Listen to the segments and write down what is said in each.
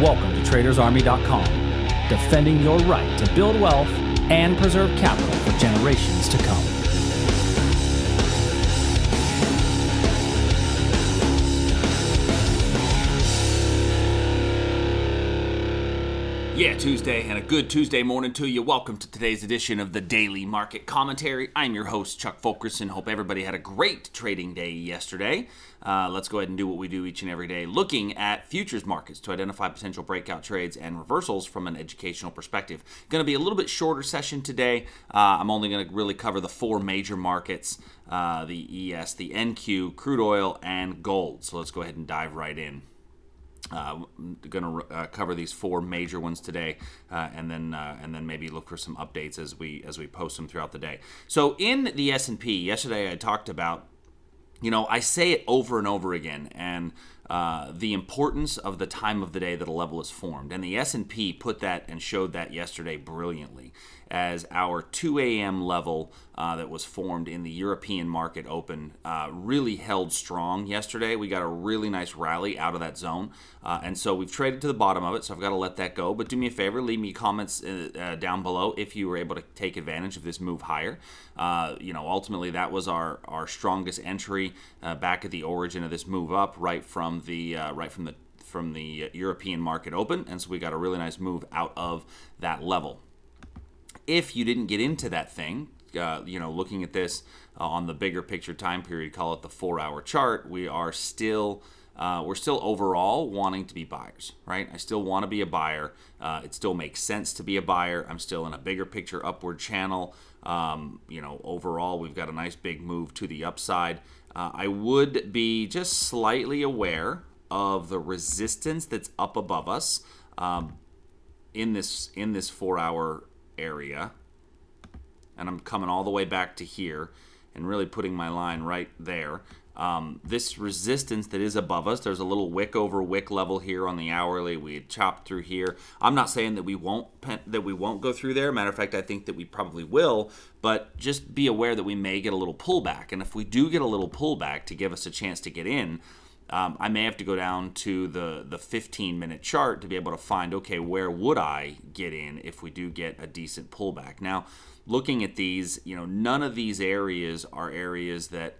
Welcome to TradersArmy.com, defending your right to build wealth and preserve capital for generations to come. Yeah, Tuesday, and a good Tuesday morning to you. Welcome to today's edition of the Daily Market Commentary. I'm your host, Chuck Fulkerson. Hope everybody had a great trading day yesterday. Let's go ahead and do what we do each and every day, looking at futures markets to identify potential breakout trades and reversals from an educational perspective. Going to be a little bit shorter session today. I'm only going to really cover the four major markets, the ES, the NQ, crude oil, and gold. So let's go ahead and dive right in. I'm going to cover these four major ones today, and then maybe look for some updates as we post them throughout the day. So in the S&P yesterday, I talked about, I say it over and over again, and the importance of the time of the day that a level is formed. And the S&P put that and showed that yesterday brilliantly, as our 2 a.m. level that was formed in the European market open really held strong yesterday. We got a really nice rally out of that zone, and so we've traded to the bottom of it, so I've got to let that go. But do me a favor, leave me comments down below if you were able to take advantage of this move higher. Ultimately that was our strongest entry back at the origin of this move up, right from the European market open, and so we got a really nice move out of that level. If you didn't get into that thing, looking at this on the bigger picture time period, call it the 4-hour chart, we're still overall wanting to be buyers, right? I still want to be a buyer. It still makes sense to be a buyer. I'm still in a bigger picture upward channel. Overall, we've got a nice big move to the upside. I would be just slightly aware of the resistance that's up above us in this 4-hour area, and I'm coming all the way back to here and really putting my line right there. This resistance that is above us, there's a little wick over wick level here on the hourly. We had chopped through here. I'm not saying that we won't go through there. Matter of fact, I think that we probably will, but just be aware that we may get a little pullback. And if we do get a little pullback to give us a chance to get in, I may have to go down to the 15-minute chart to be able to find, okay, where would I get in if we do get a decent pullback? Now, looking at these, none of these areas are areas that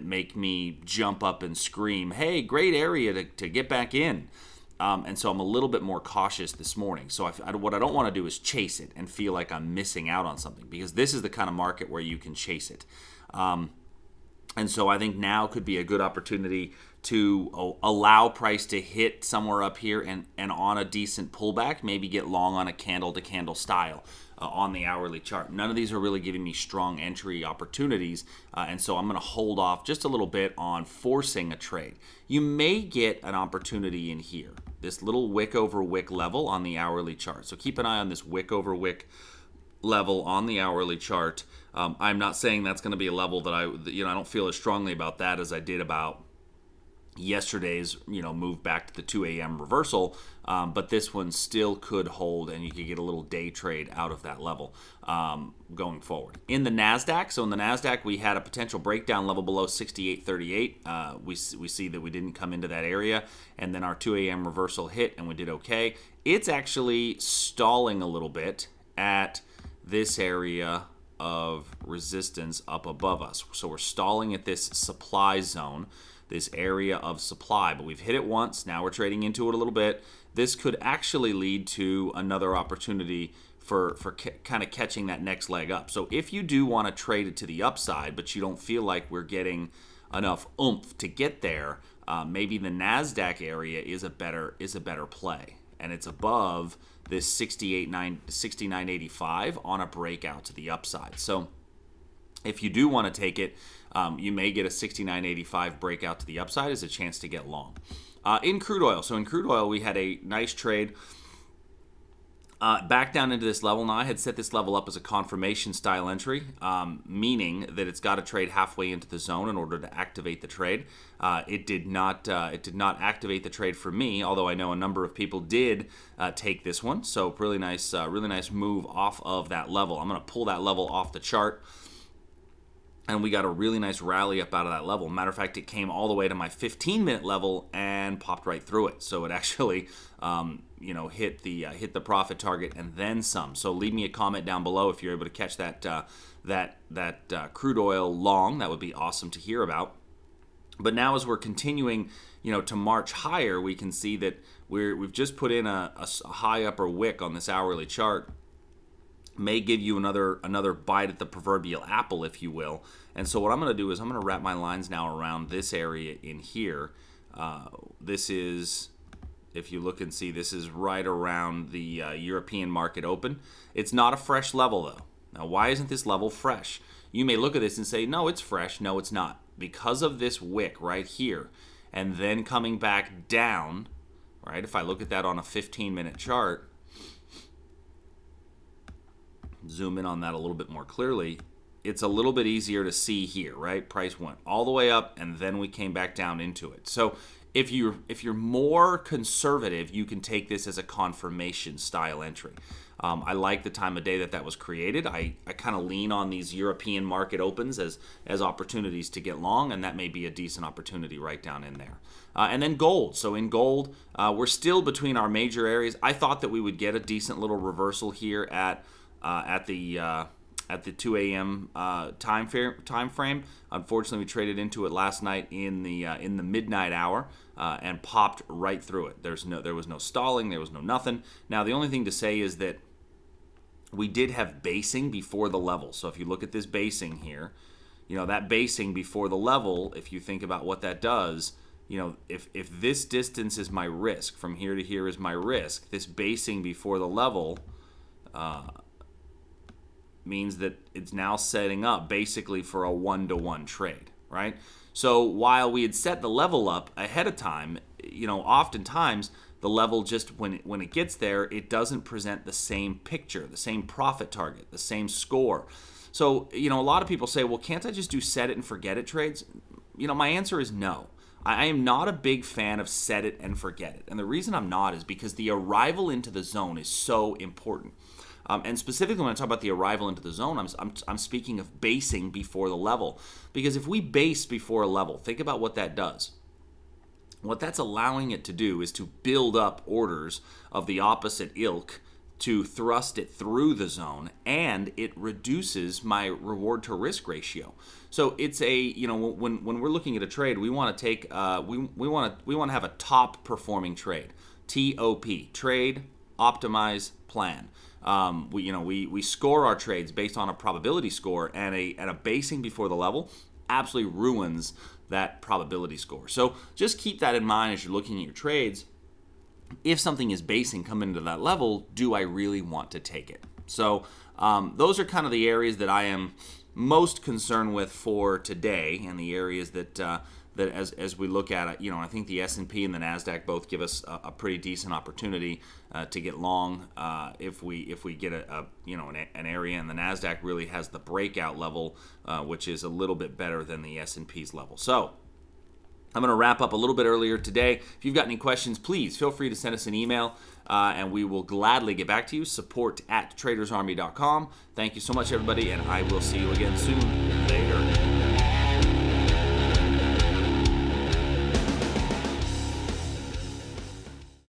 make me jump up and scream, hey, great area to get back in. And so I'm a little bit more cautious this morning. So what I don't want to do is chase it and feel like I'm missing out on something, because this is the kind of market where you can chase it. And so I think now could be a good opportunity to allow price to hit somewhere up here and on a decent pullback, maybe get long on a candle-to-candle style on the hourly chart. None of these are really giving me strong entry opportunities, and so I'm going to hold off just a little bit on forcing a trade. You may get an opportunity in here, this little wick over wick level on the hourly chart. So keep an eye on this wick over wick level on the hourly chart. I'm not saying that's going to be a level that I don't feel as strongly about that as I did about yesterday's move back to the 2 a.m. reversal, but this one still could hold, and you could get a little day trade out of that level going forward. In the Nasdaq, we had a potential breakdown level below 68.38. We see that we didn't come into that area, and then our 2 a.m. reversal hit, and we did okay. It's actually stalling a little bit at this area of resistance up above us. So we're stalling at this supply zone, this area of supply, but we've hit it once. Now we're trading into it a little bit. This could actually lead to another opportunity for kind of catching that next leg up. So if you do want to trade it to the upside, but you don't feel like we're getting enough oomph to get there, maybe the Nasdaq area is a better play, and it's above this 69.85 on a breakout to the upside. So if you do want to take it, you may get a 69.85 breakout to the upside as a chance to get long. In crude oil, we had a nice trade back down into this level. Now, I had set this level up as a confirmation style entry, meaning that it's got to trade halfway into the zone in order to activate the trade. It did not activate the trade for me, although I know a number of people did take this one. So really nice move off of that level. I'm going to pull that level off the chart. and we got a really nice rally up out of that level. Matter of fact, it came all the way to my 15-minute level and popped right through it. So it actually, hit the profit target and then some. So leave me a comment down below if you're able to catch that crude oil long. That would be awesome to hear about. But now, as we're continuing, to march higher, we can see that we've just put in a high upper wick on this hourly chart. May give you another bite at the proverbial apple, if you will. And so what I'm going to do is I'm going to wrap my lines now around this area in here. This is, if you look and see, this is right around the European market open. It's not a fresh level, though. Now, why isn't this level fresh? You may look at this and say, no, it's fresh. No, it's not. Because of this wick right here, and then coming back down, right? If I look at that on a 15-minute chart, zoom in on that a little bit more clearly, it's a little bit easier to see here, right? Price went all the way up and then we came back down into it. So if you're more conservative, you can take this as a confirmation style entry. I like the time of day that was created. I kind of lean on these European market opens as opportunities to get long, and that may be a decent opportunity right down in there. And then gold. So in gold, we're still between our major areas. I thought that we would get a decent little reversal here at the 2 a.m. time frame. Unfortunately, we traded into it last night in the midnight hour and popped right through it. There was no stalling. There was no nothing. Now, the only thing to say is that we did have basing before the level. So if you look at this basing here, that basing before the level, if you think about what that does, if this distance is my risk, from here to here is my risk, this basing before the level means that it's now setting up basically for a 1-to-1 trade, right? So while we had set the level up ahead of time, oftentimes the level just when it gets there, it doesn't present the same picture, the same profit target, the same score. So, a lot of people say, well, can't I just do set it and forget it trades? My answer is no. I am not a big fan of set it and forget it. And the reason I'm not is because the arrival into the zone is so important. And specifically when I talk about the arrival into the zone, I'm speaking of basing before the level. Because if we base before a level, think about what that does. What that's allowing it to do is to build up orders of the opposite ilk to thrust it through the zone, and it reduces my reward to risk ratio. So it's when we're looking at a trade, we want to take we want to have a top performing trade. TOP, trade, optimize, plan. We score our trades based on a probability score, and a basing before the level absolutely ruins that probability score. So just keep that in mind as you're looking at your trades. If something is basing coming into that level, do I really want to take it? So those are kind of the areas that I am most concerned with for today, and the areas that as we look at it, I think the S&P and the Nasdaq both give us a pretty decent opportunity to get long if we get an area, and the Nasdaq really has the breakout level, which is a little bit better than the S&P's level. So I'm going to wrap up a little bit earlier today. If you've got any questions, please feel free to send us an email, and we will gladly get back to you. Support@tradersarmy.com. Thank you so much, everybody, and I will see you again soon. Later.